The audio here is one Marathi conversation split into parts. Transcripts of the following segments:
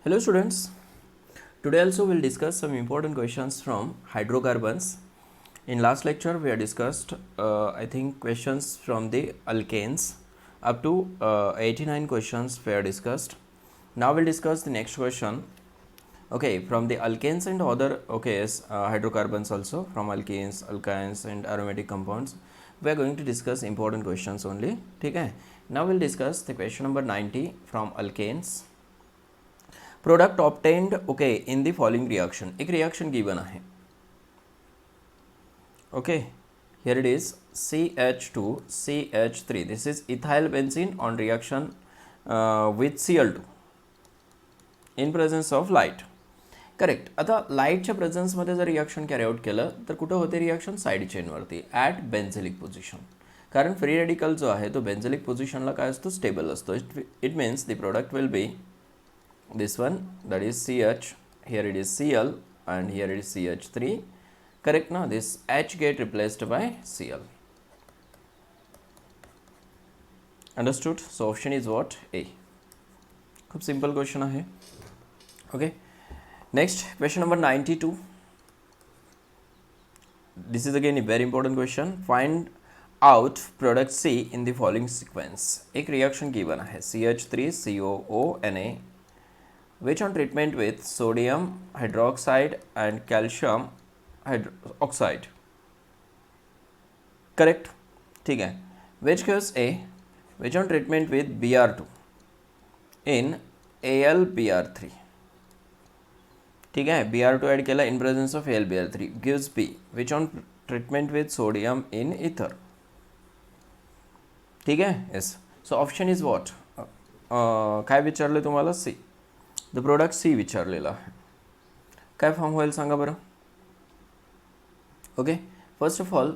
Hello students, today also we'll discuss some important questions from hydrocarbons. In last lecture we have discussed I think questions from the alkanes. Up to 89 questions were discussed. Now we'll discuss the next question. Okay, from the alkanes and other hydrocarbons also, from alkanes, alkynes and aromatic compounds. We are going to discuss important questions only. Okay, now we'll discuss the question number 90 from alkanes. Product obtained in the following reaction. एक reaction given आहे. Okay, here it is CH2 CH3. This is ethyl benzene on reaction with Cl2 in presence of light. Correct. आता लाईटच्या प्रेझन्समध्ये जर रिॲक्शन कॅरी आउट केलं तर कुठं होते रिॲक्शन? साईड चेनवरती ॲट बेन्झेलिक पोझिशन. कारण फ्री रेडिकल जो आहे तो बेन्झेलिक पोझिशनला काय असतो? स्टेबल असतो. It means the product will be this one, that is CH, here it is Cl and here it is CH3. Correct now? This H get replaced by Cl. Understood? So option is what? A. खूप simple question आहे. Okay. Next question number 92. This is again a very important question. Find out product C in the following sequence. एक reaction given आहे CH3 COO Na which on treatment with sodium hydroxide and calcium hydroxide. Correct? ठीक है. Which gives A, which on treatment with Br2 in AlBr3. ठीक है. Br2 ऐड केला in presence of AlBr3 gives B, which on treatment with sodium in ether. ठीक है. Yes. So option is what? काय विचारले तुम्हाला? C. द प्रोडक्ट सी विचारलेला आहे. काय फॉर्म होईल सांगा बरं. Okay, first of all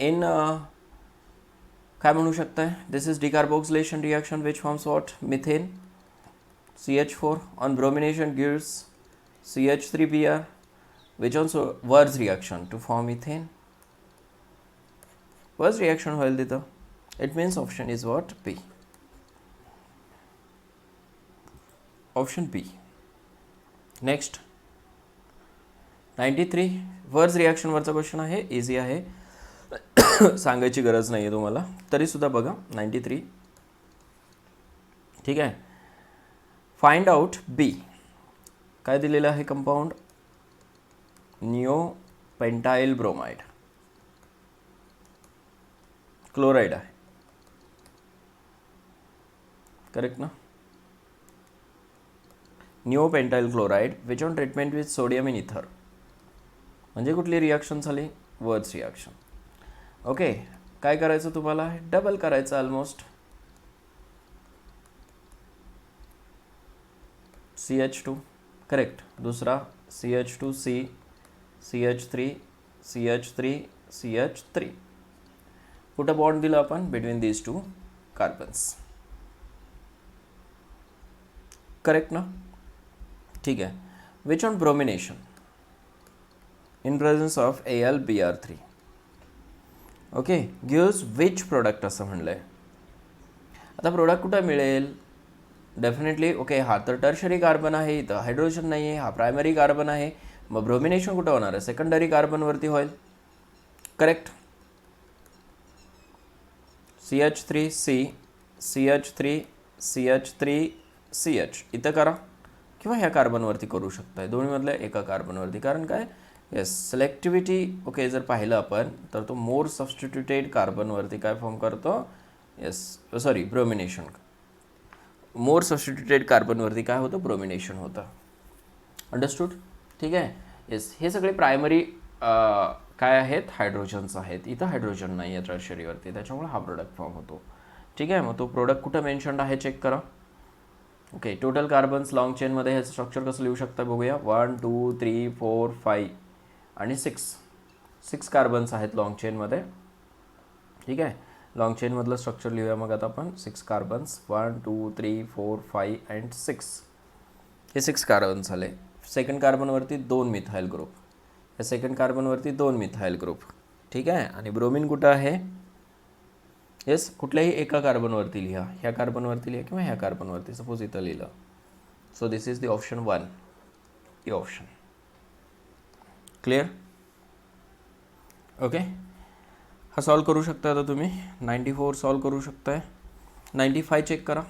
in काय म्हणू शकताय? This is decarboxylation reaction which forms what? Methane. CH4 on bromination gives CH3Br which on Wurtz reaction to form ethane. Wurtz reaction होईल तिथं. It means option is what? B. Option B. Next 93 Wurtz रिॲक्शनवरचा question आहे. इझी आहे, सांगायची गरज नाही आहे तुम्हाला, तरीसुद्धा बघा. 93. ठीक आहे. Find out B. काय दिलेलं आहे? Compound neopentyl bromide. क्लोराइड आहे. करेक्ट ना? Neopentyl chloride which on treatment with sodium in ether. म्हणजे कुठली रिॲक्शन झाली? वर्ज रिॲक्शन. ओके, काय करायचं तुम्हाला? डबल करायचं ऑलमोस्ट. CH2 correct. दुसरा CH2C CH3 CH3 CH3. कुठं बॉन्ड दिलं आपण? Between these two carbons. Correct ना? ठीक आहे. Which on bromination in presence of AlBr3. Okay, gives which product असं म्हणलं आहे. आता प्रोडक्ट कुठं मिळेल? डेफिनेटली ओके, हा तर टर्शरी कार्बन आहे, इथं हायड्रोजन नाही आहे, हा प्रायमरी कार्बन आहे. मग ब्रोमिनेशन कुठं होणार आहे? सेकंडरी कार्बनवरती होईल. Correct. CH3C CH3 CH3 CH इथं करा किंवा ह्या कार्बनवरती करू शकताय, दोन्हीमधल्या एका कार्बनवरती. कारण काय? येस, सिलेक्टिव्हिटी ओके जर पाहिलं आपण तर तो मोर सबस्टिट्युटेड कार्बनवरती काय फॉर्म करतो? Yes, sorry, bromination. More substituted कार्बनवरती काय होतं? ब्रोमिनेशन होतं. अंडरस्टूड? ठीक आहे. येस, हे सगळे प्रायमरी काय आहेत? हायड्रोजन्स आहेत. इथं हायड्रोजन नाही आहे टर्शरीवरती, त्याच्यामुळे हा प्रोडक्ट फॉर्म होतो. ठीक आहे. मग तो प्रोडक्ट कुठं मेन्शन्ड आहे चेक करा. ओके, टोटल कार्बन्स लॉंग चेनमध्ये हे स्ट्रक्चर कसं लिहू शकता बघूया. 1 2 3 4 5 आणि 6 कार्बन्स आहेत लॉंग चेनमध्ये. ठीक आहे. लॉंग चेनमधलं स्ट्रक्चर लिहूया मग आता आपण. 6 कार्बन्स 1 2 3 4 5 अँड 6. हे 6 कार्बन्स झाले. सेकंड कार्बनवरती 2 मिथाइल ग्रुप. या सेकंड कार्बनवरती 2 मिथाइल ग्रुप. ठीक आहे. आणि ब्रोमिन कुठं आहे? येस, कुठल्याही एका कार्बनवरती लिहा. ह्या कार्बनवरती लिहा किंवा ह्या कार्बनवरती. सपोज इथं लिहिलं so this is the option 1, E option. Clear? Okay, हा सॉल्व करू शकता आता तुम्ही. 94 सॉल्व करू शकताय. 95 चेक करा.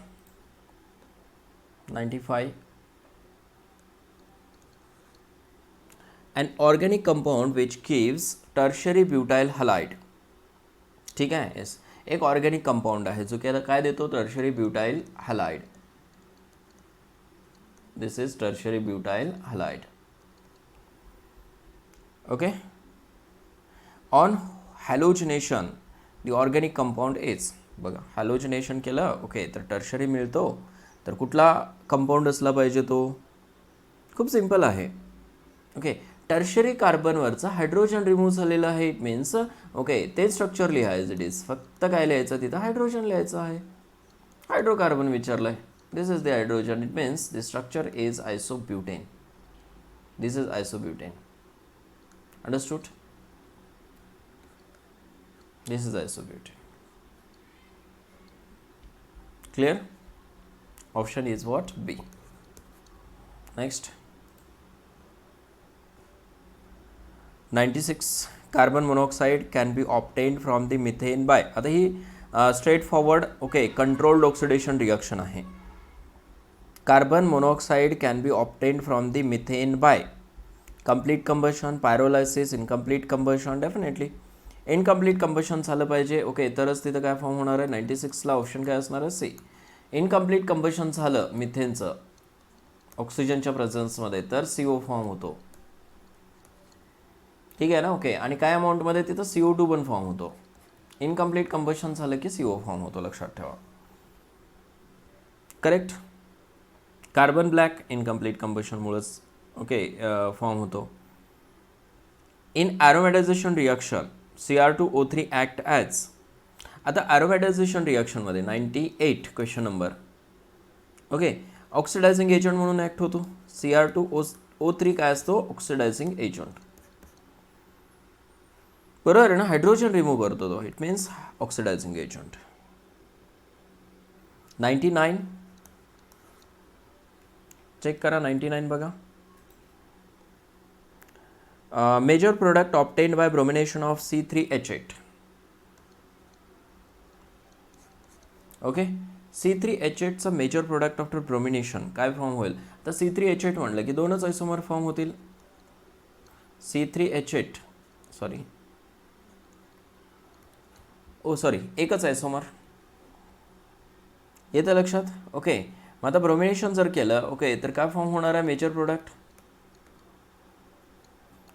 95. An organic compound which gives tertiary butyl halide. ठीक आहे. येस, एक ऑर्गॅनिक कंपाऊंड आहे जो की आता काय देतो, tertiary butyl halide. This is tertiary butyl halide. Okay. On halogenation the organic compound is. बघा, हॅलोजिनेशन केलं, ओके, तर टर्शरी मिळतो. तर कुठला कंपाऊंड असला पाहिजे तो? खूप सिंपल आहे. ओके, टर्शरी कार्बनवरचा हायड्रोजन रिमूव्ह झालेला आहे. इट मीन्स ओके, ते स्ट्रक्चर लिहायचं. इट इज फक्त काय लिहायचं तिथं? हायड्रोजन लिहायचं आहे. हायड्रोकार्बन विचारलंय. This is the hydrogen. It means the structure is isobutane. This is isobutane. Understood? This is isobutane. Clear? Option is what? B. Next 96. Carbon monoxide can be obtained from the methane by. आता ही straightforward okay controlled oxidation reaction आहे. Carbon monoxide can be obtained from the methane by complete combustion, pyrolysis, incomplete combustion. Definitely incomplete combustion झालं पाहिजे. ओके, तरच तिथं काय फॉर्म होणार आहे? 96ला ऑप्शन काय असणार आहे? सी. इनकम्प्लीट कंबशन झालं मिथेनचं ऑक्सिजनच्या प्रेझन्समध्ये तर CO फॉर्म होतो. ठीक आहे ना? ओके, आणि काय अमाऊंटमध्ये? तिथं CO2 पण फॉर्म होतो. इनकम्प्लीट कंबशन झालं की CO फॉर्म होतो, लक्षात ठेवा. करेक्ट? कार्बन ब्लॅक इनकम्प्लीट कंबशनमुळेच ओके फॉर्म होतो. In aromatisation reaction Cr2O3 act as. आता ॲरोमॅटायझेशन रिॲक्शनमध्ये 98 question number okay oxidising agent म्हणून ॲक्ट होतो. Cr2O3 काय असतो? Oxidising agent. बरोबर आहे ना? हायड्रोजन रिमूव्ह करतो तो. It means oxidising agent. 99 check करा. 99 बघा. Major product obtained by bromination of C3H8. Okay, C3H8चा मेजर प्रोडक्ट आफ्टर ब्रोमिनेशन काय फॉर्म होईल? तर C3H8 म्हणलं की दोनच आयसोमर फॉर्म होतील. C3H8 सॉरी एकच आयसोमर. येतं लक्षात? ओके, मग आता ब्रोमिनेशन जर केलं ओके तर काय फॉर्म होणार आहे? Major product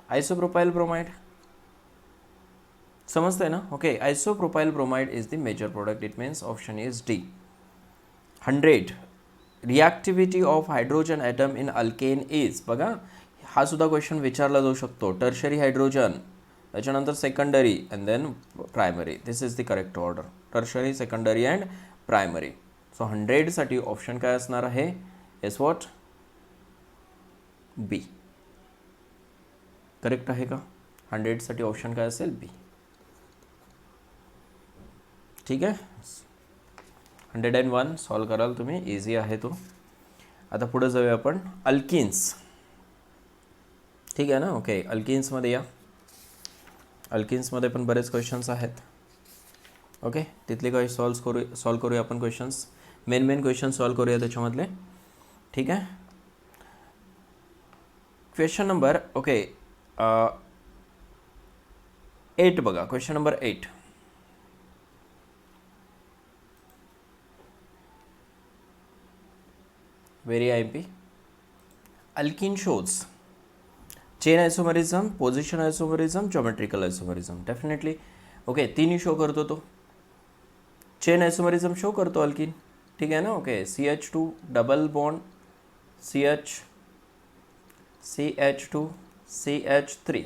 isopropyl bromide. समजतंय ना? Okay, isopropyl bromide is the major product. It means option is D. 100. Reactivity of hydrogen atom in alkane is. बघा, हा सुद्धा क्वेश्चन विचारला जाऊ शकतो. टर्शरी हायड्रोजन, त्याच्यानंतर secondary and then primary. This is the correct order. Tertiary, secondary and primary. So 100साठी ऑप्शन काय असणार आहे? Is what? बी. करेक्ट आहे का? 100साठी ऑप्शन काय असेल? बी. ठीक आहे. 101 सॉल्व कराल तुम्ही. इझी आहे तो. आता पुढे जाऊया आपण. अल्किन्स. ठीक आहे ना? ओके, अल्किन्समध्ये या. अल्किन्समध्ये पण बरेच क्वेश्चन्स आहेत. ओके, तिथले काही सॉल्व करूया आपण क्वेश्चन्स. मेन क्वेश्चन सॉल्व करूया त्याच्यामधले. ठीक आहे. क्वेश्चन नंबर ओके 8 बघा. Question number 8. Very IMP. Alkene shows chain isomerism, position isomerism, geometrical isomerism. Definitely okay, तिन्ही शो करतो तो. चेन आयसोमरिझम शो करतो अल्किन. ठीक आहे ना? Okay, CH2 double bond CH2 CH3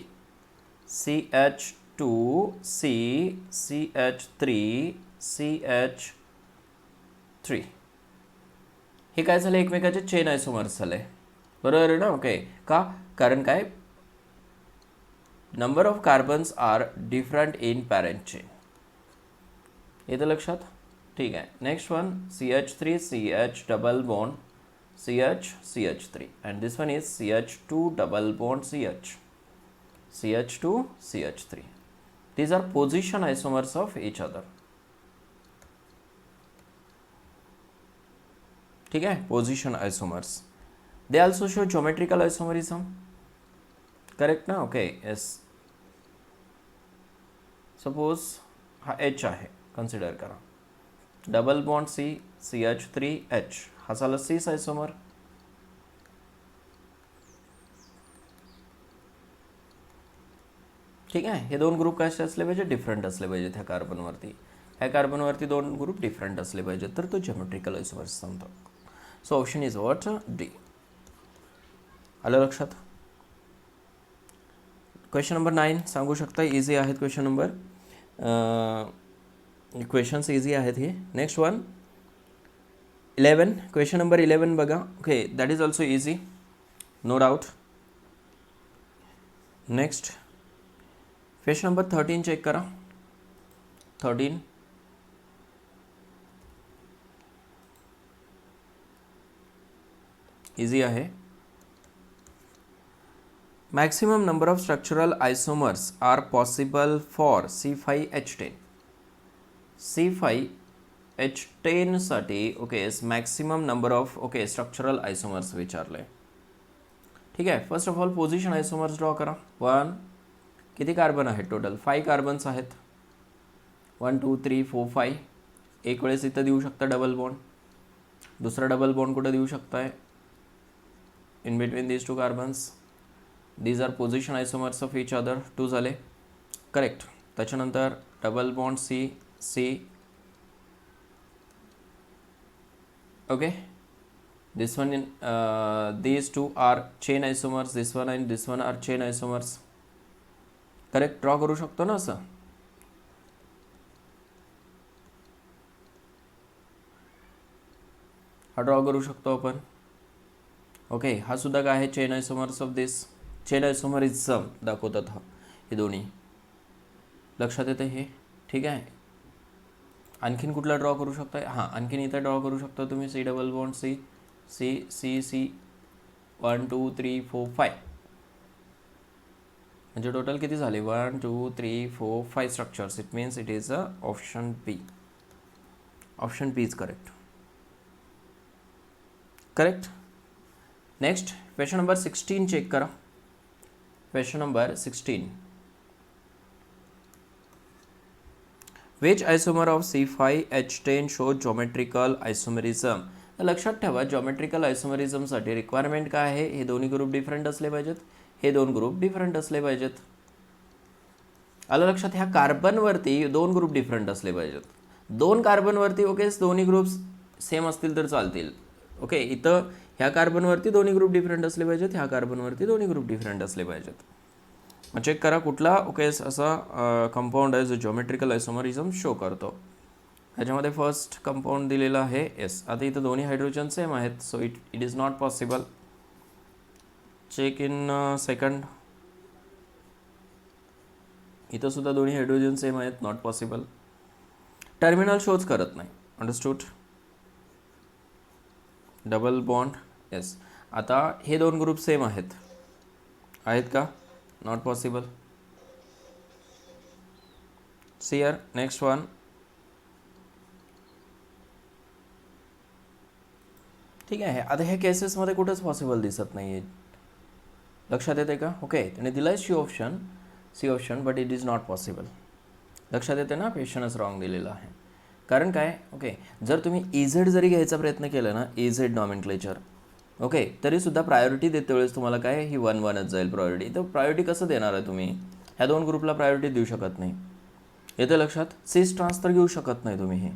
CH2C CH3 CH3 हे काय झालं? एकमेकाचे चेन आयसोमर्स झाले. बरोबर आहे ना? ओके, का? कारण काय? Number of carbons are different in parent chain. येतं लक्षात? ठीक आहे. Next one CH3 CH double bond CH3, and this one is CH2 double bond CH2 CH3. These are position isomers of each other. ठीक है, position isomers. They also show geometrical isomerism. Correct ना? Okay, yes. Suppose हा H आहे, consider करा. Double bond C, CH3H. हा झाला cis isomer. ठीक आहे, हे दोन ग्रुप कसे असले पाहिजे? डिफरंट असले पाहिजेत ह्या कार्बनवरती. ह्या कार्बनवरती दोन ग्रुप डिफरंट असले पाहिजेत, तर तो जिओमेट्रिकल आयसोमर्स सांगतो. So option is what? D. आलं लक्षात? क्वेश्चन नंबर 9 सांगू शकता, इझी आहेत क्वेश्चन नंबर. क्वेश्चन्स इझी आहेत हे. Next one 11. क्वेश्चन नंबर 11 बघा. Okay, that is also easy, no doubt. Next question number 13 check करा. 13 इजी आहे. Maximum number of structural isomers are possible for C5H10. C5H10 साठी okay maximum number of okay structural isomers विचारले. ठीक आहे, first of all position isomers draw करा. 1 किती कार्बन आहेत टोटल? 5 कार्बन्स आहेत. 1 2 3 4 5. एक वेळेस इथं देऊ शकता डबल बॉन्ड. दुसरा डबल बॉन्ड कुठं देऊ शकताय? In between these 2 carbons. These are position isomers of each other. 2 झाले. करेक्ट. त्याच्यानंतर double bond C C. Okay, this one in these 2 are chain isomers. This one and this one are chain isomers. Correct. Draw करू शकतो ना असं? हा ड्रॉ करू शकतो आपण. ओके, हा सुद्धा काय आहे? Chain isomers of this. Chain isomerism दाखवतात हा हे दोन्ही. लक्षात येते हे? ठीक आहे. आणखीन कुठला ड्रॉ करू शकता? हां, आणखीन इथं ड्रॉ करू शकता तुम्ही. C double bond C C C C. 1 2 3 4 5. म्हणजे टोटल किती झाले? 1 2 3 4 5 structures. It means it is a option B. Option B is correct. Correct. Next question number 16 check करा. Question number 16. Which isomer of C5H10 show geometrical isomerism? लक्षात ठेवा, जॉमेट्रिकल आयसोमरिझमसाठी रिक्वायरमेंट काय आहे? हे दोन्ही ग्रुप डिफरंट असले पाहिजेत. हे दोन ग्रुप डिफरंट असले पाहिजेत. आलं लक्षात? ह्या कार्बनवरती दोन ग्रुप डिफरंट असले पाहिजेत. 2 कार्बनवरती ओके दोन्ही ग्रुप्स सेम असतील तर चालतील. ओके, इथं ह्या कार्बनवरती दोन्ही ग्रुप डिफरंट असले पाहिजेत. ह्या कार्बनवरती दोन्ही ग्रुप डिफरंट असले पाहिजेत. मग चेक करा कुठला ओके असा कंपाऊंड आहे जो जॉमेट्रिकल आयसोमरिझम शो करतो. ह्याच्यामध्ये फर्स्ट कंपाऊंड दिलेला आहे एस. आता इथं दोन्ही हायड्रोजन सेम आहेत, so it is not possible. Check in second. इथं सुद्धा दोन्ही हायड्रोजन सेम आहेत, नॉट पॉसिबल. टर्मिनल शोज करत नाही. अंडरस्टूड? Double bond yes. आता हे दोन ग्रुप सेम आहेत का? Not possible. सियर. Next one. ठीक आहे. आता ह्या केसेसमध्ये कुठंच पॉसिबल दिसत नाही आहे. लक्षात येते का? ओके, त्याने दिला आहे C option but it is not possible. लक्षात येते ना? क्वेश्चनच रॉंग दिलेला आहे. कारण काय? ओके, जर तुम्ही इझेड जरी घ्यायचा प्रयत्न केला ना, इझेड नॉमेनक्लेचर ओके, तरीसुद्धा प्रायोरिटी देते वेळेस तुम्हाला काय ही 1-1च जाईल प्रायोरिटी. तर प्रायोरिटी कसं देणार आहे तुम्ही? ह्या दोन ग्रुपला प्रायोरिटी देऊ शकत नाही. येतं लक्षात? सिस ट्रान्स तर घेऊ शकत नाही तुम्ही. हे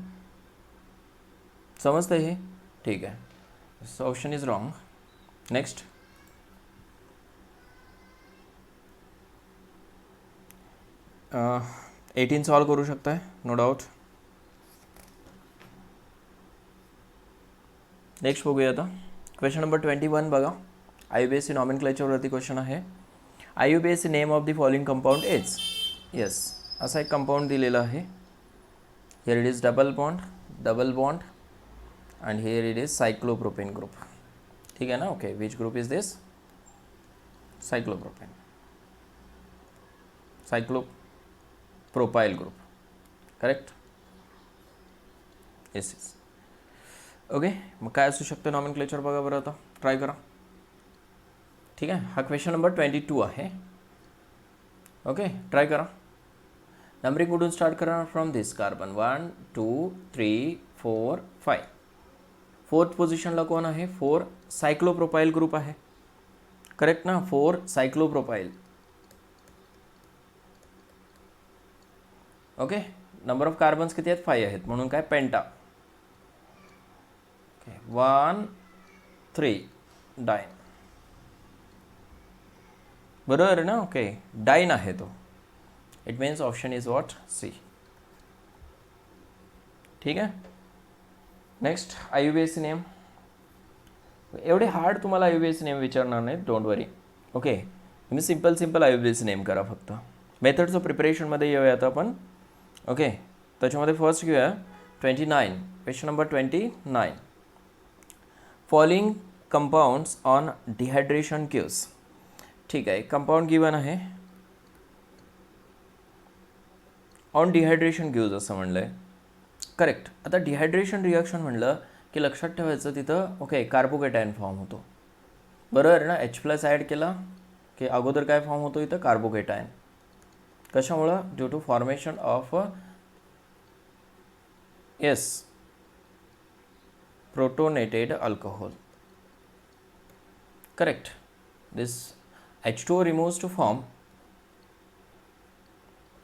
समजतं हे? ठीक आहे. So option is wrong. Next 18 solve करू शकताय, नो डाऊट. नेक्स्ट बघूया आता. क्वेश्चन नंबर 21 बघा. IUPAC नॉमेनक्लेचरवरती क्वेश्चन आहे. IUPAC name of the following compound is. Yes, असा एक कंपाऊंड दिलेला आहे. Here it is double bond and here it is cyclopropane group. ठीक है ना. Okay, which group is this? Cyclopropane, cyclopropyl group. Correct. Yes yes. Okay, मग काय असू शकतं नॉमेनक्लेचर बघा बरं आता, ट्राय करा. ठीक आहे, हा क्वेश्चन नंबर 22 आहे. ओके, ट्राय करा. नंबरिंग कुठून स्टार्ट करणार? From this carbon 1 2 3 4 5. फोर्थ पोझिशनला कोण आहे? 4 सायक्लोप्रोपाइल ग्रुप आहे. करेक्ट ना, 4 सायक्लोप्रोपाइल. ओके, नंबर ऑफ कार्बन्स किती आहेत? 5 आहेत, म्हणून काय पेंटा. 1 3 डाईन. बरोबर आहे ना. ओके, डाईन आहे तो. It means option is what? C. ठीक आहे. Next, IUPAC name. एवढे हार्ड तुम्हाला IUPAC नेम विचारणार नाहीत, डोंट वरी. ओके, तुम्ही सिम्पल IUPAC नेम करा फक्त. मेथड्स ऑफ प्रिपरेशनमध्ये येऊया आता आपण. ओके, त्याच्यामध्ये फर्स्ट घेऊया 29. Question number 29. Following compounds on dehydration gives. ठीक आहे, कंपाऊंड गिवन आहे ऑन डिहायड्रेशन क्यूज असं म्हणलं आहे. करेक्ट. आता डिहायड्रेशन रिॲक्शन म्हणलं की लक्षात ठेवायचं तिथं ओके कार्बोकेटायन फॉर्म होतो. बरोबर ना. H+ ॲड केला की अगोदर काय फॉर्म होतो इथं? कार्बोकेटायन. कशामुळं? Due to formation of yes protonated alcohol. Correct. This H2O removes to form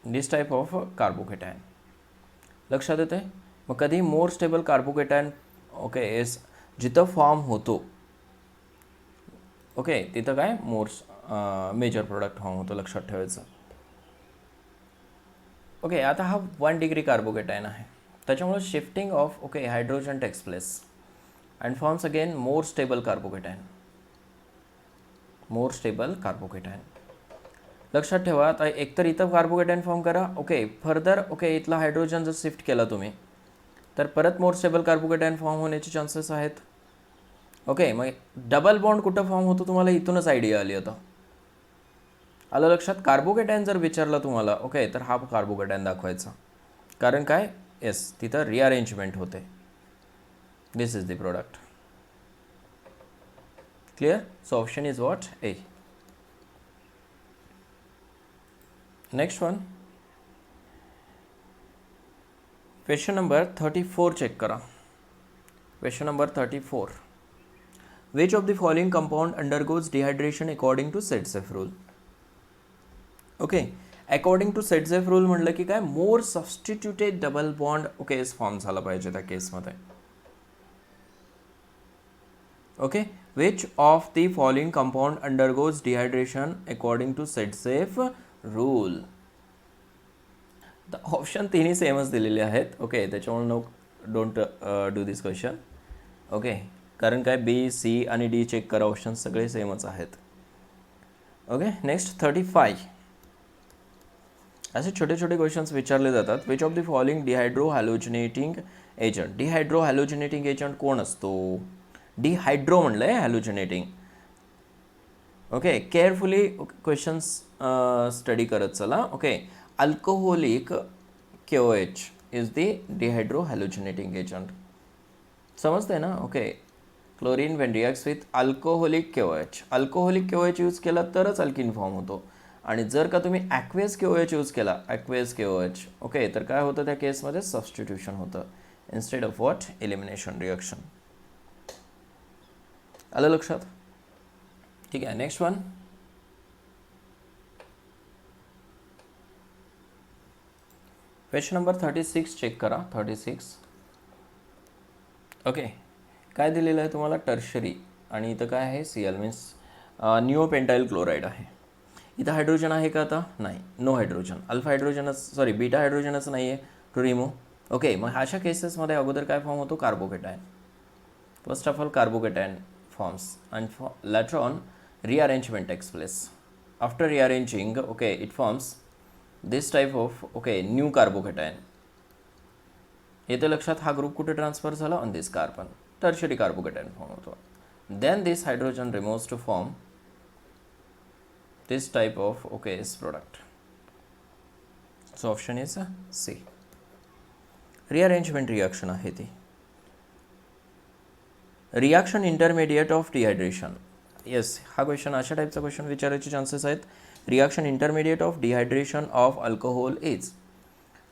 this type of carbocation. लक्षात येते. मग कधी more stable carbocation okay yes जिथं फॉर्म होतो ओके तिथं काय मोर मेजर प्रोडक्ट फॉर्म होतो, लक्षात ठेवायचं. ओके, आता हा 1 डिग्री कार्बोकेटायन आहे, त्याच्यामुळे shifting of okay hydrogen takes place and forms again more stable carbocation. More stable carbocation. लक्षात ठेवा. आता एकतर इथं कार्बोकेटायन फॉर्म करा. ओके, फर्दर ओके इथला हायड्रोजन जर शिफ्ट केला तुम्ही तर परत मोर स्टेबल कार्बोकेटायन फॉर्म होण्याचे चान्सेस आहेत. ओके, मग डबल बॉन्ड कुठं फॉर्म होतो तुम्हाला इथूनच आयडिया आली. आता आलं लक्षात. कार्बोकेटायन जर विचारलं तुम्हाला ओके तर हा कार्बोकेटायन दाखवायचा, कारण काय? येस, तिथं रिअरेंजमेंट होते. This is the product. Clear. So option is what? A. Next one, question number 34 check करा. Question number 34. Which of the following compound undergoes dehydration according to Saytzeff rule. Okay, according to Saytzeff rule म्हटलं की काय? More substituted double bond okay form झाला पाहिजे त्या केसमध्ये. Okay, which of the following compound undergoes dehydration according to Saytzeff rule. Option तिन्ही सेमच दिलेले आहेत. ओके, त्याच्यामुळे no don't do this question. Okay, कारण काय B, C आणि D चेक करा, ऑप्शन सगळे सेमच आहेत. Okay, next 35. असे छोटे छोटे क्वेश्चन्स विचारले जातात. Which of the following dehydrohalogenating agent. Dehydrohalogenating agent कोण असतो? डिहायड्रो म्हणलं आहे, halogenating. Okay, carefully questions study करत चला. Okay, alcoholic KOH is the dehydrohalogenating agent. समजते ना. Okay, chlorine when reacts with alcoholic KOH. Alcoholic KOH use केला तरच अल्किन फॉर्म होतो. आणि जर का तुम्ही ॲक्वेस KOH यूज केला, ॲक्वेस KOH ओके तर काय होतं त्या केसमध्ये? सबस्टिट्यूशन होतं instead of what? Elimination reaction. आलं लक्षात. ठीक आहे. Next one, question number 36 check करा. 36. ओके, काय दिलेलं आहे तुम्हाला? टर्शरी. आणि इथं काय आहे? Cl मीन्स निओपेंटाइल क्लोराईड आहे. इथं हायड्रोजन आहे का? आता नाही, नो हायड्रोजन. अल्फा हायड्रोजनच सॉरी बीटा हायड्रोजनच नाही आहे टू रिमूव्ह. ओके, मग अशा केसेसमध्ये अगोदर काय फॉर्म होतो? Carbocation. First of all carbocation forms and later on rearrangement takes place. After rearranging okay it forms this type of okay new carbocation. येते लक्षात. हा ग्रुप कुठे ट्रान्सफर झाला? On this carbon. Tertiary carbocation form होतो. then this hydrogen removes to form this type of S product. So option is C. Rearrangement reaction आहे ती. Reaction intermediate of dehydration. Yes, हा क्वेश्चन अशा टाईपचा क्वेश्चन विचारायचे चान्सेस आहेत. Reaction intermediate of dehydration of alcohol is.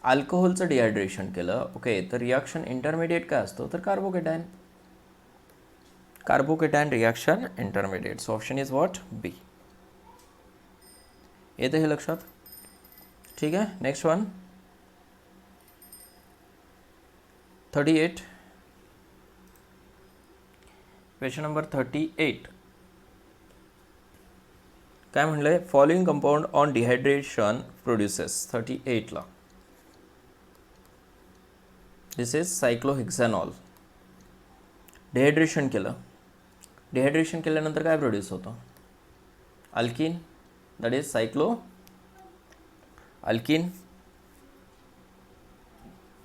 अल्कोहोलचं डिहायड्रेशन केलं, तर रिॲक्शन इंटरमिडिएट काय असतो, तर carbocation. Carbocation reaction intermediate. So option is what, B. येतं हे लक्षात? ठीक आहे. Next one 38. Question number 38. काय म्हणलंय, following compound on dehydration produces. 38 ला दिस इज सायक्लोहेक्सॅनॉल. डिहायड्रेशन केलं, डिहायड्रेशन केल्यानंतर काय प्रोड्यूस होतं, alkene, that is cyclo alkene.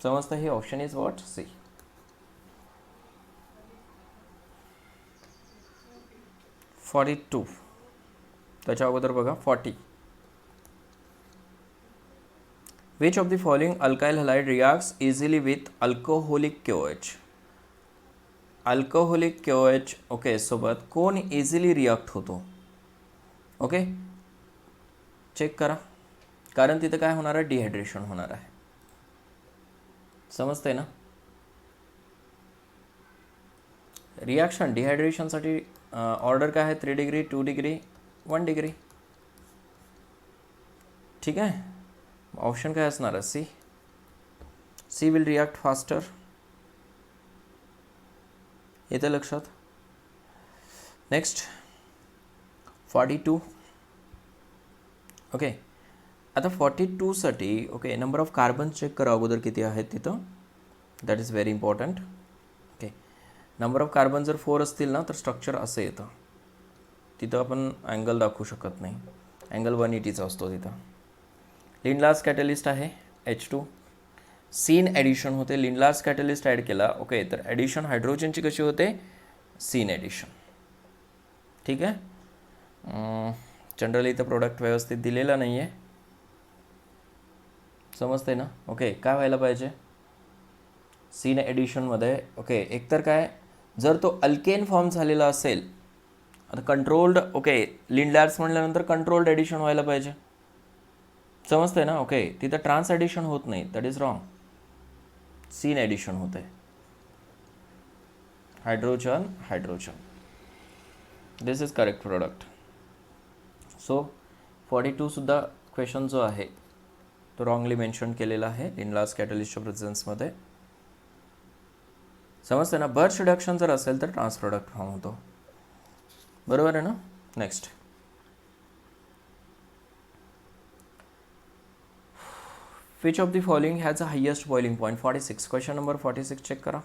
समजतं हे? Option is what, C. त्याच्या अगोदर बघा 40. Which of the following alkyl halide reacts easily with alcoholic KOH. Alcoholic KOH सोबत कोण इझिली रिॲक्ट होतो? चेक करा, कारण तिथं काय होणार आहे, डिहायड्रेशन होणार आहे. समजतंय ना? रिॲक्शन डिहायड्रेशनसाठी ऑर्डर काय आहे, 3 डिग्री, 2 डिग्री, 1 डिग्री. ठीक आहे. ऑप्शन काय असणार आहे, C. C will react faster. येतं लक्षात? नेक्स्ट 42. आता 42 साठी नंबर ऑफ कार्बन चेक करा अगोदर किती आहेत तिथं. That is very important. Number of carbon जर 4 असतील ना, तर स्ट्रक्चर असं येतं. तिथं आपण अँगल दाखवू शकत नाही, अँगल 180चा असतो तिथं. लिंडलास कॅटलिस्ट आहे H2. सीन ॲडिशन होते, लिंडलास कॅटलिस्ट ॲड केला तर ॲडिशन हायड्रोजनची कशी होते, सीन ॲडिशन. ठीक आहे. जनरली इथं प्रोडक्ट व्यवस्थित दिलेला नाही आहे. समजते ना? काय व्हायला पाहिजे सीन ॲडिशनमध्ये? एकतर काय, जर तो अल्केन फॉर्म झालेला असेल, आता कंट्रोल्ड लिंडलार्स म्हटल्यानंतर कंट्रोल्ड ॲडिशन व्हायला पाहिजे. समजते ना? तिथं ट्रान्स ॲडिशन होत नाही, that is wrong. Syn addition होते, hydrogen hydrogen. This is correct product. So 42 सुद्धा क्वेश्चन जो आहे तो रॉंगली मेन्शन केलेला आहे लिंडलास कॅटलिस्टच्या प्रेझेन्समध्ये. समजते ना? बर्च रिडक्शन जर असेल तर ट्रान्स प्रोडक्ट फॉर्म होतो. बरोबर आहे ना? Next which of the following has a highest boiling point. 46. Question number 46 check करा.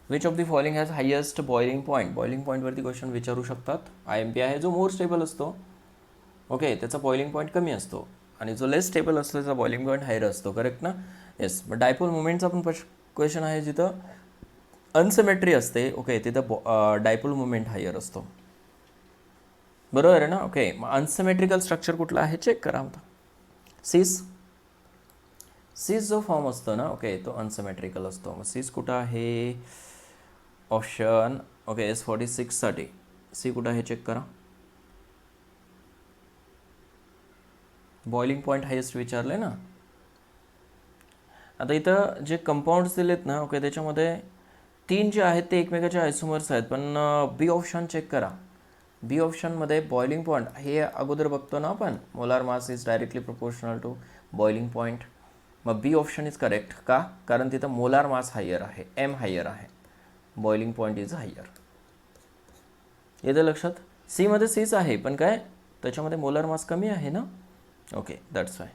Which of the following has highest boiling point. Boiling पॉईंटवरती क्वेश्चन विचारू शकतात. IMP आहे. जो मोर स्टेबल असतो त्याचा बॉइलिंग पॉईंट कमी असतो, आणि जो लेस स्टेबल असतो त्याचा बॉइलिंग पॉईंट हायर असतो. करेक्ट ना? येस. बट डायपोल मुवमेंटचा पण क्वेश्चन आहे जिथं अनसिमेट्री असते तिथं डायपोल मुवमेंट हायर असतो. बरोबर आहे ना? मग अनसिमेट्रिकल स्ट्रक्चर कुठलं आहे चेक करा. आता सीस जो फॉर्म असतो ना तो अनसिमेट्रिकल असतो. मग सीस कुठं आहे? ऑप्शन S46 साठी सी कुठं आहे चेक करा. बॉइलिंग पॉईंट हायेस्ट विचारले ना. आता इथं जे कंपाऊंड्स दिलेत ना त्याच्यामध्ये 3 जे आहेत ते एकमेकाचे आयसोमर्स आहेत, पण बी ऑप्शन चेक करा. बी ऑप्शनमध्ये बॉइलिंग पॉईंट हे अगोदर बघतो ना आपण, molar mass is directly proportional to boiling point. मग बी ऑप्शन इज करेक्ट. का? कारण तिथं मोलार मास हायर आहे, M हायर आहे, बॉइलिंग पॉईंट इज हायर. येतं लक्षात? सीमध्ये सीच आहे, पण काय त्याच्यामध्ये मोलार मास कमी आहे ना. That's why.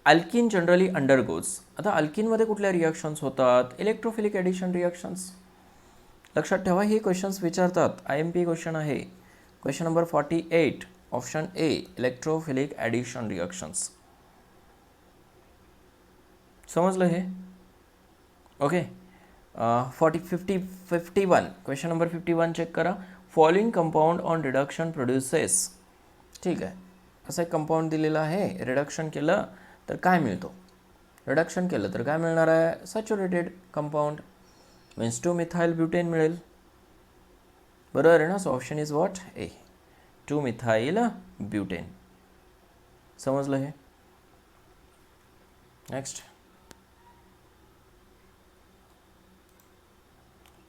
Alkene generally undergoes. आता अल्किनमध्ये कुठल्या रिॲक्शन्स होतात? Electrophilic addition reactions. लक्षात ठेवा, हे क्वेश्चन्स विचारतात. IMP क्वेश्चन आहे. Question number 48 option A, electrophilic addition reactions. समजलं हे? 51 क्वेश्चन नंबर 51 चेक करा. Following compound on reduction produces. ठीक आहे, असं एक कंपाऊंड दिलेलं आहे, रिडक्शन केलं तर काय मिळतो, रिडक्शन केलं तर काय मिळणार आहे, saturated compound means 2 methyl butane मिळेल. बरोबर आहे ना. So option is what, A, 2 methyl butane. समजलं हे. Next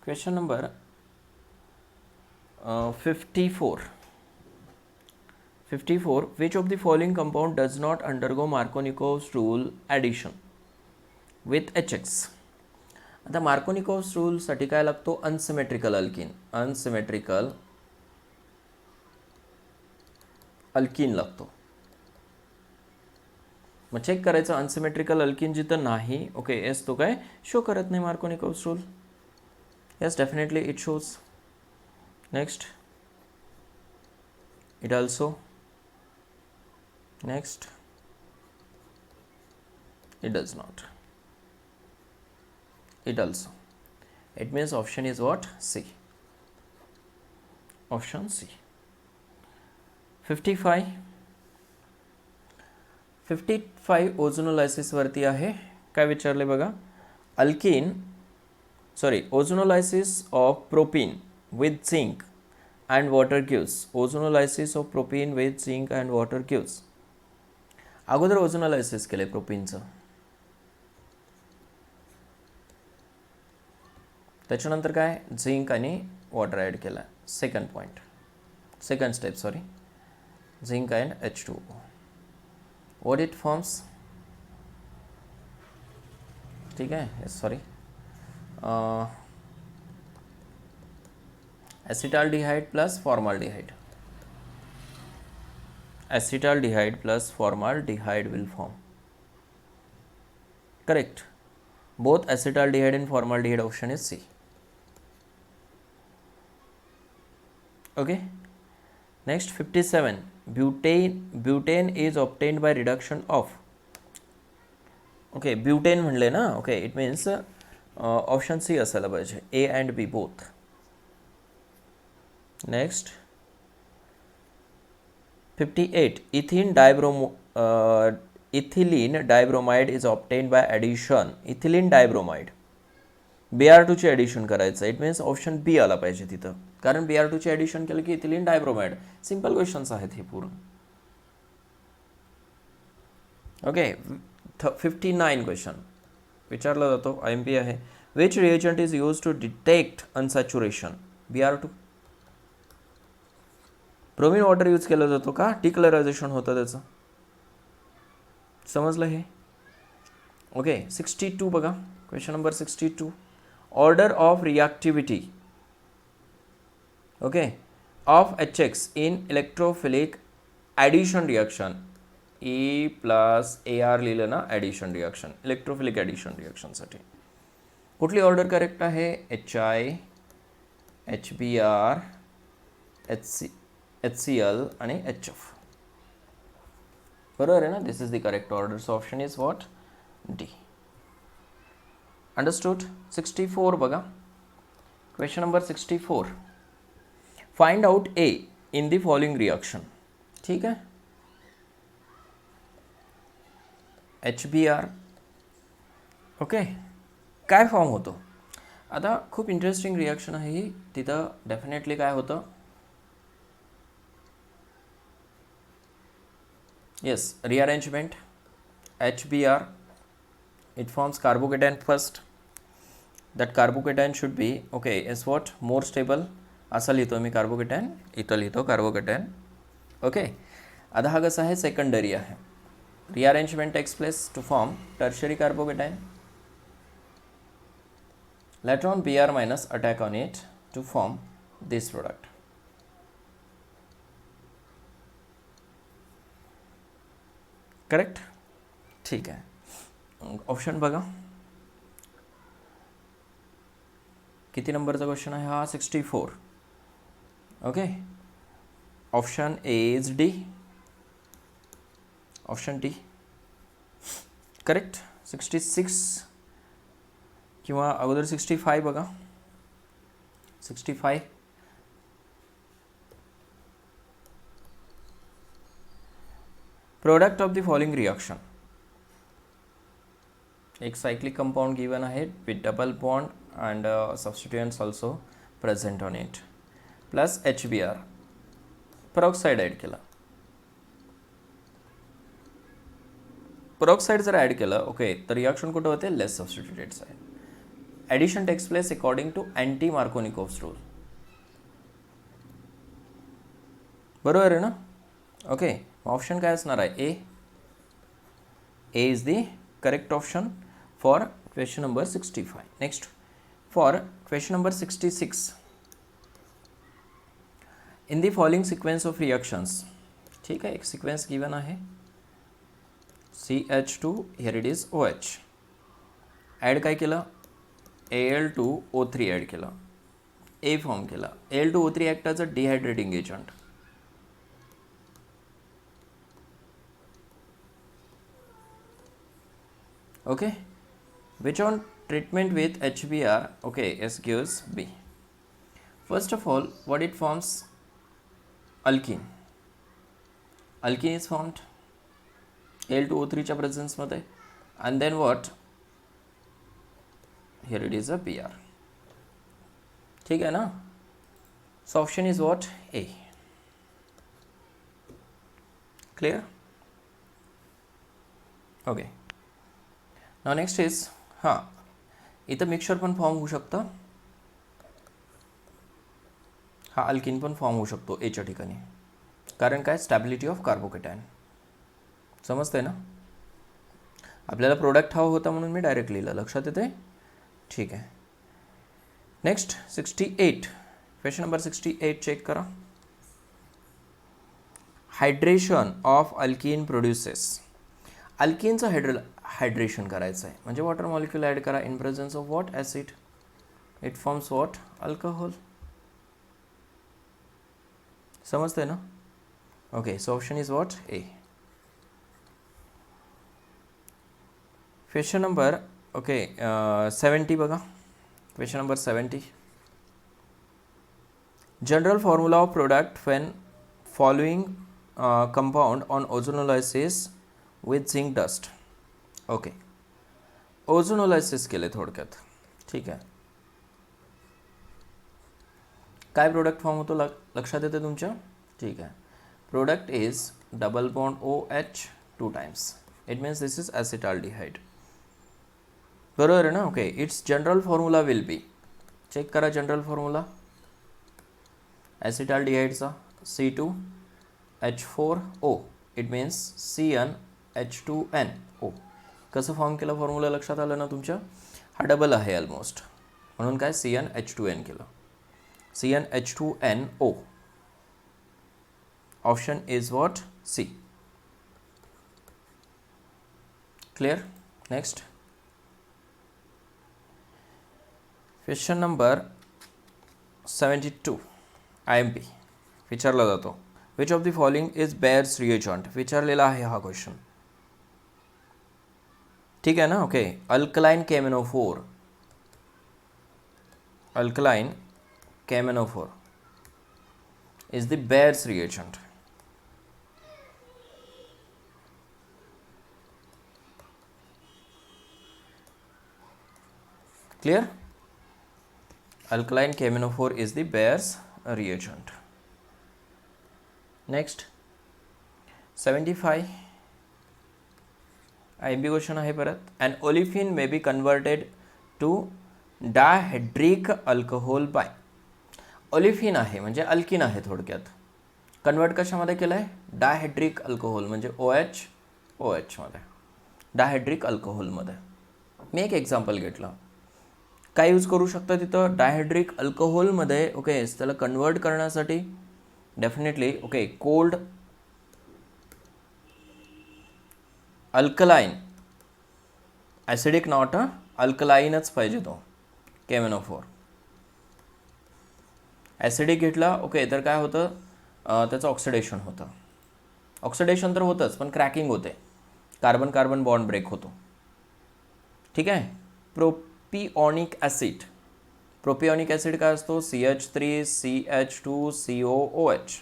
question number 54. Which of the following compound does not undergo Markovnikov's rule addition with HX? आता मार्कोनिकोव्स रूलसाठी काय लागतो, अनसिमेट्रिकल अल्किन. अनसिमेट्रिकल अल्किन लागतो. मग चेक करायचं अनसिमेट्रिकल अल्किन जिथं नाही, ओके येस, तो काय शो करत नाही Markovnikov's rule. Yes, definitely it shows. Next, it also. Next, it does not. It also. It means option is what, C. Option C. 55 ozonolysis वरती आहे. काय विचारले बघा, alkyne ozonolysis of propene with zinc and water gives. Ozonolysis of propene with zinc and water gives. अगोदर ओझोनोलायसिस केले प्रोपीनचं, त्याच्यानंतर काय झिंक आणि वॉटर ॲड केला. Second point, second step, sorry, zinc and H2O. What it forms, ठीक आहे, sorry, acetaldehyde plus formaldehyde. Acetaldehyde plus formaldehyde will form. Correct. Both acetaldehyde and formaldehyde, option is C. Okay. Next 57. Butane is obtained by reduction of. Okay, butane म्हणले ना. Okay, it means option C असायला पाहिजे. A and B both. Next 58. Ethylene dibromide is obtained by addition. Ethylene dibromide, Br2 ची ॲडिशन करायचं. इट मीन्स ऑप्शन बी आला पाहिजे तिथं, कारण Br2 ची ॲडिशन केलं की इथिलीन डायब्रोमाइड. सिंपल क्वेश्चन्स आहेत हे पूर्ण. ओके. 59 क्वेश्चन विचारला जातो, IMP आहे. Which reagent is use to detect unsaturation. Br2. Bromine water use केलं जातो का, डिक्लरायझेशन होतं त्याचं. समजलं हे. ओके. 62 बघा, question number 62. Order of reactivity, okay, of HX in electrophilic addition reaction. E plus AR लिहिलं ना, ॲडिशन रिॲक्शन, इलेक्ट्रोफिलिक ॲडिशन रिॲक्शनसाठी कुठली ऑर्डर करेक्ट आहे, HI, HBr, HCl आणि HF. बरोबर आहे ना. This is the correct order. So option is what, D. Understood. 64 बघा, question number 64. Find out A in the following reaction. ठीक आहे. HBr, ओके, काय फॉर्म होतो. आता खूप इंटरेस्टिंग रिॲक्शन आहे ही. तिथं डेफिनेटली काय होतं, yes, rearrangement. HBr, it forms carbocation first. That carbocation should be, okay, is what, more stable. असं लिहितो मी कार्बोकेटॅन, इथं लिहितो कार्बोकेटॅन. ओके. आता हा कसा आहे, सेकंडरी आहे. Rearrangement takes place to form tertiary carbocation. Later on Br minus attack on it to form this product. Correct. ठीक आहे. ऑप्शन बघा, किती नंबरचा क्वेश्चन आहे हा, 64. ओके. Option A is D. Option D correct. 66. किंवा अगोदर 65 बघा. 65 product of the following reaction. एक सायक्लिक कंपाउंड गिवन आहे with double bond and substituents also present on it plus HBr peroxide add केला. पेरॉक्साइड जर ॲड केलं ओके तर रिएक्शन कुठं होते less substituted side. Addition takes place according to anti Markovnikov's rule. बरोबर आहे ना. ओके ऑप्शन काय असणार आहे ए is the correct option for question number 65. Next for question number 66. In the following sequence of reactions. ठीक आहे एक सिक्वेन्स गिवन आहे CH2 here it is OH. Add काय केलं Al2O3 ॲड केलं A फॉर्म केला. Al2O3 act as a dehydrating agent. Okay, which on treatment with HBr okay S gives B. First of all what it forms alkene. Alkene is formed Al2O3 च्या presence मध्ये and then what here it is a Br. ठीक है ना. So option is what A. Clear? Okay. Now next is इथं मिक्सचर पण फॉर्म होऊ शकतं. हा अल्किन पण फॉर्म होऊ शकतो एच्या ठिकाणी. कारण काय स्टॅबिलिटी ऑफ कार्बोकेटायन. समजतंय ना. आपल्याला प्रोडक्ट हवा होता म्हणून मी डायरेक्ट लिहिलं. लक्षात येते. ठीक आहे. नेक्स्ट 68 क्वेश्चन नंबर 68 चेक करा. Hydration of alkyne produces. अल्किनचं हायड्रेशन करायचं आहे म्हणजे वॉटर मॉलिक्यूल ॲड करा in presence of what acid. It forms what alcohol. समजतंय ना. Okay so option is what A. Question number 70 बघा. Question number 70. General formula of product when following compound on ozonolysis with zinc dust. Okay ozonolysis केले थोडक्यात. ठीक आहे. काय प्रोडक्ट फॉर्म होतो लक्षात येते तुमच्या. ठीक आहे. Product is double bond OH 2 times. It means this is acetaldehyde. बरोबर आहे ना. Okay it's general formula will be. Check करा जनरल फॉर्म्युला ॲसिटाल्डिहाइडचा C2H4O. It means CnH2nO. कसं फॉर्म केलं फॉर्म्युला लक्षात आलं ना तुमच्या. हा डबल आहे ऑलमोस्ट म्हणून काय CnH2n केलं. CnH2nO. Option is what C. Clear. Next question number 72 IMP विचारला जातो. Which of the following is bears reagent. विचारलेला आहे हा क्वेश्चन. ठीक आहे ना. Okay alkaline KMnO4. Alkaline KMnO4 is the Bayer's reagent. Clear? Alkaline KMnO4 is the Bayer's reagent. Next 75 IMP question आहे परत. An olefin may be converted to dihydric alcohol by. Olefin आहे म्हणजे अल्किन आहे थोडक्यात. कन्वर्ट कशामध्ये केलं आहे डायहायड्रिक अल्कोहोल म्हणजे OH मध्ये. डायहायड्रिक अल्कोहोलमध्ये. मी एक एक्झाम्पल घेतलं. काय यूज करू शकता तिथं डायहायड्रिक अल्कोहोलमध्ये. ओके त्याला कन्वर्ट करण्यासाठी definitely cold alkaline acidic not अल्कलाइनच पाहिजे तो KMnO4. ॲसिडिक घेतला तर काय होतं त्याचं ऑक्सिडेशन होतं. ऑक्सिडेशन तर होतंच पण क्रॅकिंग होते. कार्बन कार्बन बॉन्ड ब्रेक होतो. ठीक आहे. प्रोपिओनिक ॲसिड. प्रोपिओनिक ॲसिड काय असतो? CH3CH2COOH.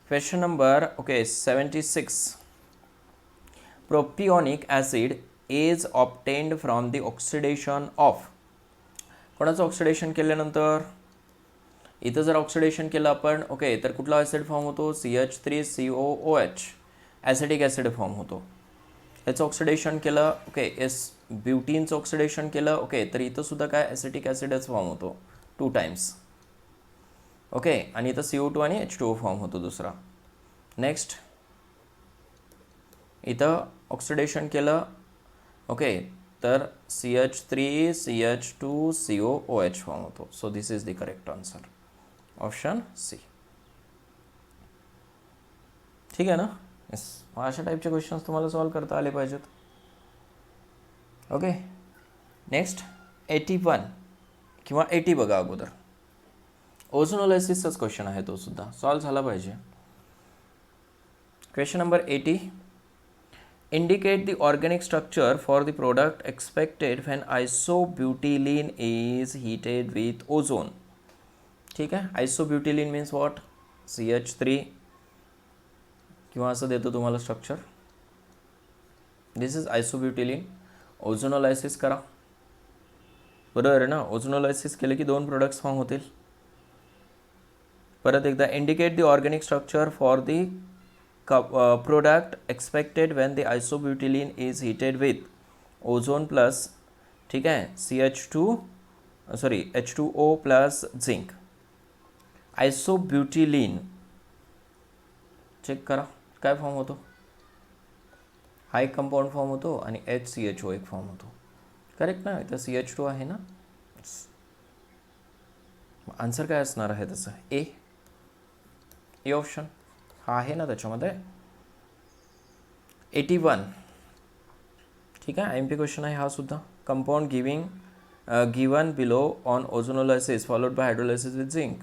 Question number 76. Propionic acid is obtained from the oxidation of. कोणाचं ऑक्सिडेशन केल्यानंतर? इथं जर ऑक्सिडेशन केलं आपण तर कुठला ॲसिड फॉर्म होतो? CH3COOH, ॲसिडिक ॲसिड फॉर्म होतो. याचं ऑक्सिडेशन केलं ब्युटीनचं ऑक्सिडेशन केलं तर इथं सुद्धा काय ॲसिटिक ॲसिडच फॉर्म होतो 2 टाइम्स. आणि इथं CO2 आणि H2O फॉर्म होतो दुसरा. नेक्स्ट इथं ऑक्सिडेशन केलं तर CH3CH2COOH फॉर्म होतो. So this is the correct answer, option C. ठीक आहे ना? येस. अशा टाईपचे क्वेश्चन्स तुम्हाला सॉल्व करता आले पाहिजेत. नेक्स्ट 81 किंवा 80 बघा अगोदर. ओझोनोलायसिसचाच क्वेश्चन आहे, तो सुद्धा सॉल्व झाला पाहिजे. Question number 80. Indicate the organic structure for the product expected when isobutylene is heated with ozone. ठीक आहे. आयसोब्युटिलीन मीन्स वॉट? CH3 किंवा असं देतो तुम्हाला स्ट्रक्चर. This is आयसोब्युटिलीन. ओझोनोलायसिस करा, बरोबर आहे ना? ओझोनोलायसिस केले की 2 प्रोडक्ट्स फॉर्म होतील. परत एकदा, indicate the organic structure for the product expected when the isobutylene is heated with ozone plus, ठीक आहे, H2O प्लस झिंक. आयसोब्युटिलीन चेक करा काय फॉर्म होतो? हा एक कंपाऊंड फॉर्म होतो आणि HCHO एक फॉर्म होतो. करेक्ट ना? इथं CH2 आहे ना. आन्सर काय असणार आहे त्याचं? ए ऑप्शन हा आहे ना त्याच्यामध्ये. 81. ठीक आहे. IMP क्वेश्चन आहे हा सुद्धा. Compound given below on ozonolysis followed by hydrolysis with zinc.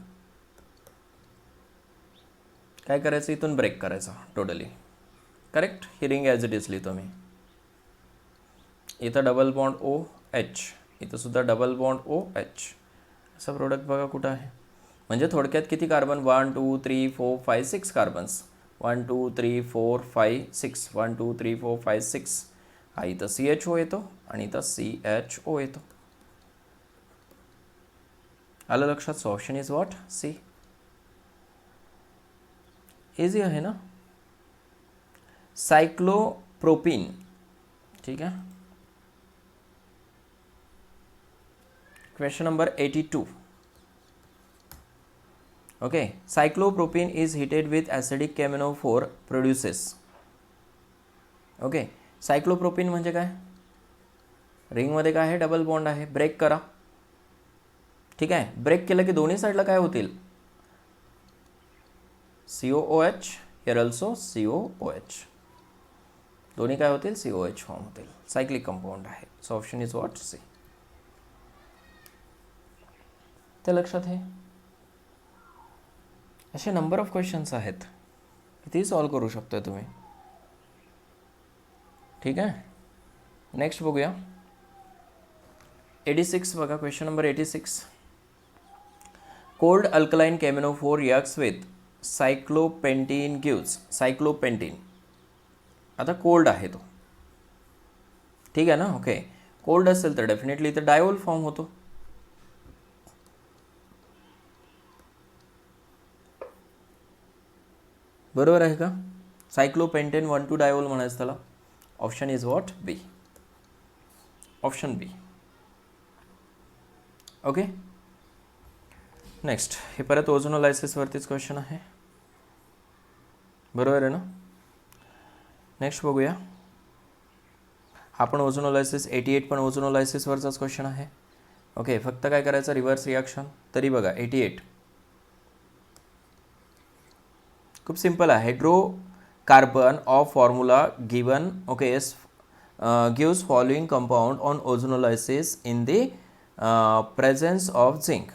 काय करायचं? इथून ब्रेक करायचा टोटली. Correct. Hearing as it is लिहितो मी. इथं डबल बॉन्ड OH, इथं सुद्धा डबल बॉन्ड OH. असं प्रोडक्ट बघा कुठं आहे. म्हणजे थोडक्यात किती कार्बन? 1 2 3 4 5 6 कार्बन्स. 1 2 3 4 5 6 1 2 3 4 5 6. हा इथं CHO येतो आणि इथं CHO येतो. आलं लक्षात? So option is what? C. Easy आहे ना? सायक्लोप्रोपीन. ठीक आहे. Question number 82. Cyclopropene is heated with acidic KMnO4 produces. Cyclopropene म्हणजे काय? रिंगमध्ये काय आहे? डबल बॉन्ड आहे. ब्रेक करा. ठीक आहे. ब्रेक केलं की दोन्ही साईडला काय होतील? COOH, here also COOH. दोन्ही काय होतील? COH फॉर्म होतील. सायक्लिक कंपाऊंड आहे. So option is what? C. ते लक्षात आहे. असे नंबर ऑफ क्वेश्चन्स आहेत, कितीही सॉल्व करू शकता तुम्ही. ठीक आहे. नेक्स्ट बघूया 86 बघा. Question number 86. Cold alkaline KMnO4 reacts with cyclopentene gives. Cyclopentene आता कोल्ड आहे तो. ठीक आहे ना? कोल्ड असेल तर डेफिनेटली इथं डायोल फॉर्म होतो. बरोबर आहे का? सायक्लोपेंटेन 1,2 डायोल म्हणायचं त्याला. Option is what? B. Option B. Next हे परत ओझोनोलायसिसवरतीच क्वेश्चन आहे. बरोबर आहे ना? नेक्स्ट बघूया. हा पण ओझोनोलायसिस. 88 पण ओझोनोलायसिसवरचाच क्वेश्चन आहे. फक्त काय करायचं? Reverse reaction. तरी बघा 88 खूप सिंपल आहे. Hydrocarbon of formula given gives following compound on ozonolysis in the presence of zinc.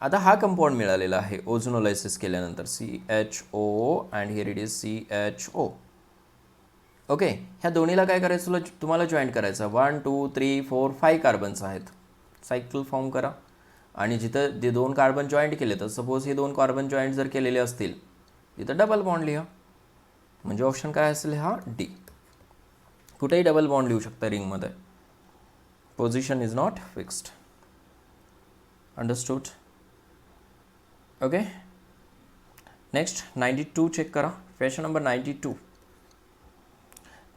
आता हा कंपाऊंड मिळालेला आहे ओझोनोलायसिस केल्यानंतर. CHO and here it is CHO. ह्या दोन्हीला काय करायचं? तुम्हाला जॉईंट करायचं. 1 2 3 4 5 कार्बन्स आहेत. सायकल फॉर्म करा आणि जिथं ते 2 कार्बन जॉईंट केले तर सपोज हे 2 कार्बन जॉईंट जर केलेले असतील तिथं डबल बॉन्ड लिहा. म्हणजे ऑप्शन काय असेल हा डी. कुठेही डबल बॉन्ड लिहू शकता रिंगमध्ये. Position is not fixed. Understood. Okay. Next 92 check करा. Question number 92.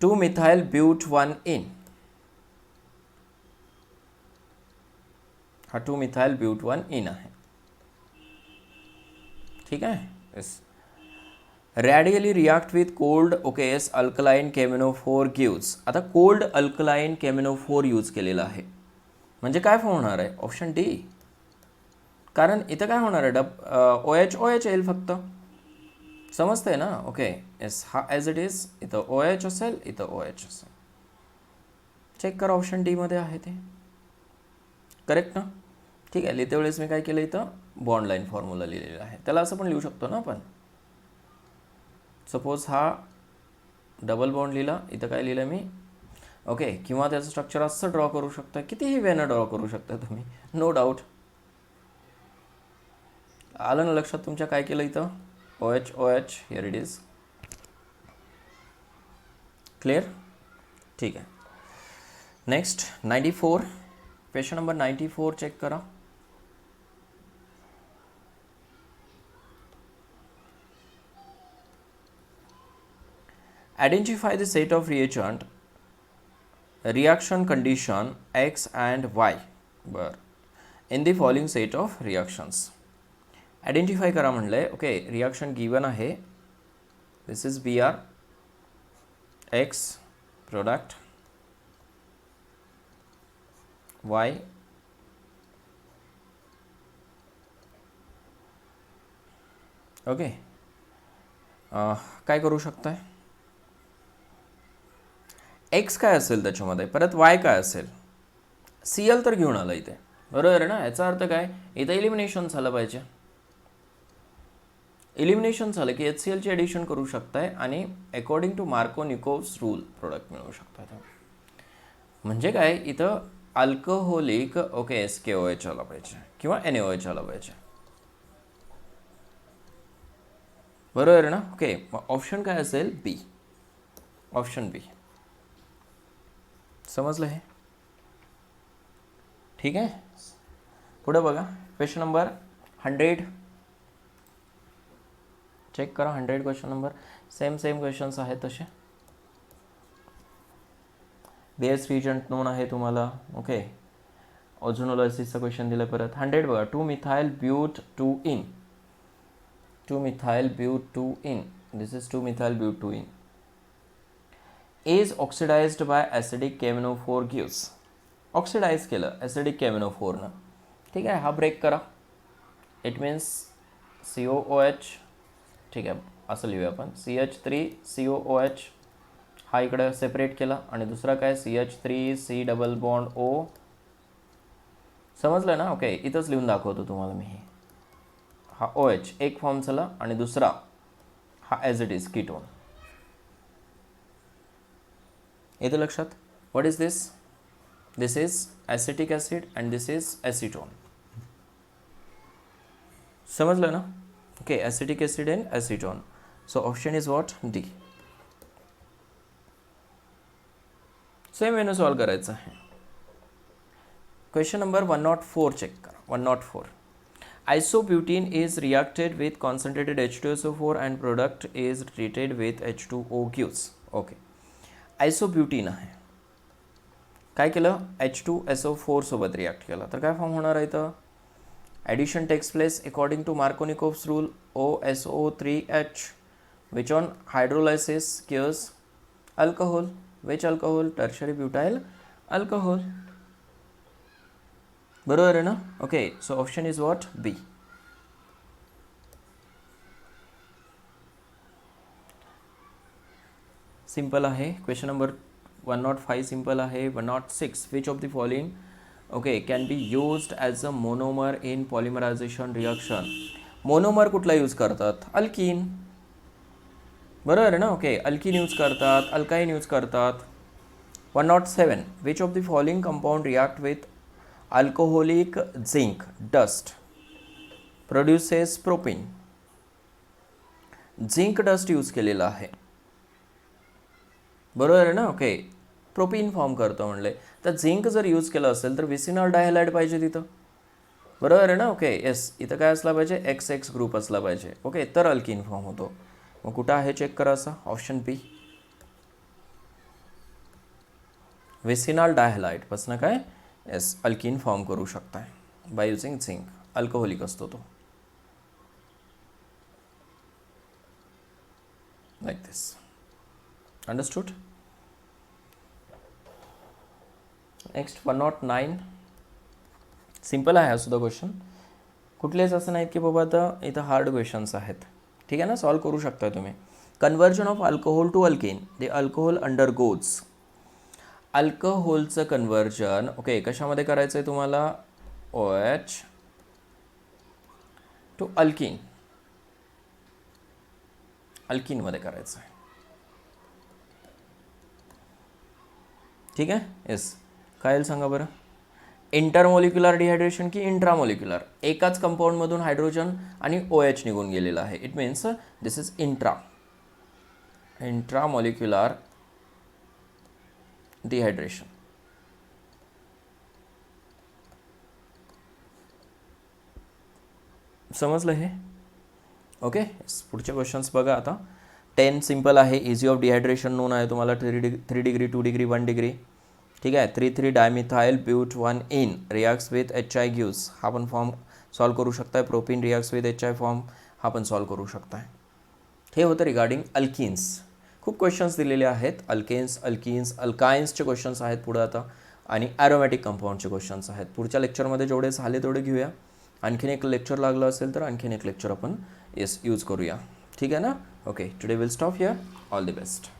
2-methyl but 1-ene. हा 2-methyl but 1-ene आहे. ठीक आहे. Yes. Radically react with cold ओकेएस अल्कलाईन केमिनो4 गिव्स. आता कोल्ड अल्कलाईन केमिनो4 यूज केलेला आहे म्हणजे काय फॉर्म होणार आहे? Option D. कारण इथं काय होणार आहे? OH येईल फक्त. समजतंय ना? ओके. येस. हा ॲज इट इज इथं OH असेल, इथं OH असेल. चेक करा ऑप्शन डी मध्ये आहे ते करेक्ट ना? ठीक आहे. लिहिते वेळेस मी काय केलं इथं बॉन्ड लाईन फॉर्म्युला लिहिलेला आहे. त्याला असं पण लिहू शकतो ना आपण. सपोज हा डबल बॉन्ड लिहिला, इथं काय लिहिलं मी ओके. किंवा त्याचं स्ट्रक्चर असं ड्रॉ करू शकता. कितीही वेनं ड्रॉ करू शकता तुम्ही, नो डाऊट. आलं ना लक्षात तुमच्या काय केलं इथं? OH here it is. Clear? ठीक आहे. नेक्स्ट 94. क्वेश्चन नंबर 94 चेक करा. Identify the set of reagent reaction condition X and Y in the following set of reactions. Identify करा म्हणलंय. ओके. रिॲक्शन गिवन आहे. This is BR X product Y okay. काय करू शकताय? एक्स काय असेल त्याच्यामध्ये, परत वाय काय असेल. Cl तर घेऊन आलं इथे, बरोबर आहे ना? याचा अर्थ काय? इथं इलिमिनेशन झालं पाहिजे. इलिमिनेशन झालं की HCl ची ॲडिशन करू शकताय आणि according to Markovnikov's rule product मिळवू शकताय. म्हणजे काय? इथं अल्कोहोलिक ओके SKOH आला पाहिजे किंवा NaOH आला पाहिजे. बरोबर आहे ना? ओके. ऑप्शन काय असेल? बी. ऑप्शन बी. समजलं हे? ठीक आहे. पुढे बघा. क्वेश्चन नंबर 100 चेक करा. 100 क्वेश्चन नंबर. सेम क्वेश्चन्स आहेत तसे. बेस रिजंट नोन आहे तुम्हाला. ओके. ओझोनोलायसिसचा क्वेश्चन दिला परत. 100 बघा. 2-methyl but 2-ene. 2-methyl but 2-ene. This is 2-methyl but 2-ene. is oxidized by acidic KMnO4 gives. Oxidise केलं ॲसिडिक KMnO4 न. ठीक आहे. हा ब्रेक करा. It means COOH. ठीक आहे. असं लिहूया आपण. CH3COOH हा इकडं सेपरेट केला आणि दुसरा काय CH3C डबल बॉन्ड O. समजलं ना? ओके. इथंच लिहून दाखवतो तुम्हाला मी. हा OH एक फॉर्म झाला आणि दुसरा हा ॲज इट इज कीटोन. येतं लक्षात? What is this? This is acetic acid and this is acetone. समजलं ना? Okay. Acetic acid and acetone. So option is what? D. Same वेनं सॉल्व करायचं आहे. क्वेश्चन नंबर 104 चेक करा. 104. Isobutene is reacted with concentrated H2SO4 and product is treated with H2O gives. Okay. Isobutene आहे. काय केलं? H2SO4 सोबत रिॲक्ट केला तर काय फॉर्म होणार आहे? इथं addition takes place according to Markovnikov's rule OSO3H which on hydrolysis gives alcohol. Which alcohol? Tertiary butyl alcohol. बरोबर आहे ना? Okay. So option is what? B. Simple आहे. क्वेश्चन नंबर 105 सिंपल आहे. 106. Which of the following okay can be used as a monomer in polymerization reaction. Monomer कुठला यूज करतात? अल्कीन. बरोबर आहे ना? ओके. अल्कीन यूज करतात, अल्काईन यूज करतात. 107. Which of the following compound react with alcoholic zinc dust produces propene. Zinc dust use केलेला आहे, बरोबर आहे ना. ओके, प्रोपीन फॉर्म करतो म्हणले, तर झिंक जर यूज केलं असेल तर विसिनॉल डायहॅलाइड पाहिजे तिथं, बरोबर आहे ना. ओके येस, इथं काय असला पाहिजे, XX ग्रुप असला पाहिजे. ओके, तर अल्किन फॉर्म होतो. मग कुठं आहे चेक करा, असा ऑप्शन पी विसिनॉल डायहॅलाइड पासून काय येस अल्किन फॉर्म करू शकताय बाय युझिंग झिंक. अल्कोहोलिक असतो तो, लाईक दिस. अंडरस्टूड. नेक्स्ट 109. सिम्पल आहे हा सुद्धा क्वेश्चन, कुठलेच असं नाहीत की बाबा आता इथं हार्ड क्वेश्चन्स आहेत. ठीक आहे ना, सॉल्व करू शकता तुम्ही. Conversion of alcohol to alkane. The alcohol undergoes. अल्कोहोलचं कन्वर्जन ओके कशामध्ये करायचं आहे तुम्हाला, OH टू अल्किन, अल्किनमध्ये करायचं आहे. ठीक आहे येस. काय येईल सांगा बरं, इंटरमोलिक्युलर डिहायड्रेशन की इंट्रामोलिक्युलर. एकाच कंपाऊंडमधून हायड्रोजन आणि OH निघून गेलेला आहे. It means this is intramolecular dehydration. समजलं हे. ओके पुढचे क्वेश्चन्स बघा आता. 10 सिम्पल आहे. इझी ऑफ डिहायड्रेशन नोन आहे तुम्हाला 3 डिग्री 2 डिग्री 1 डिग्री. ठीक आहे. 3,3 dimethyl but 1 ene reacts with HI gives. हा पण फॉर्म सॉल्व करू शकताय. Propene reacts with HI form हा पण सॉल्व करू शकताय. हे होतं रिगार्डिंग अल्किन्स. खूप क्वेश्चन्स दिलेले आहेत. अल्केन्स, अल्किन्स, अल्काइन्सचे क्वेश्चन्स आहेत पुढे आता, आणि ॲरोमॅटिक कंपाऊंडचे क्वेश्चन्स आहेत. पुढच्या लेक्चरमध्ये जेवढे झाले तेवढे घेऊया. आणखीन एक लेक्चर लागलं असेल तर आणखीन एक लेक्चर आपण यूज करूया. ठीक आहे ना. Okay today will stop here. All the best.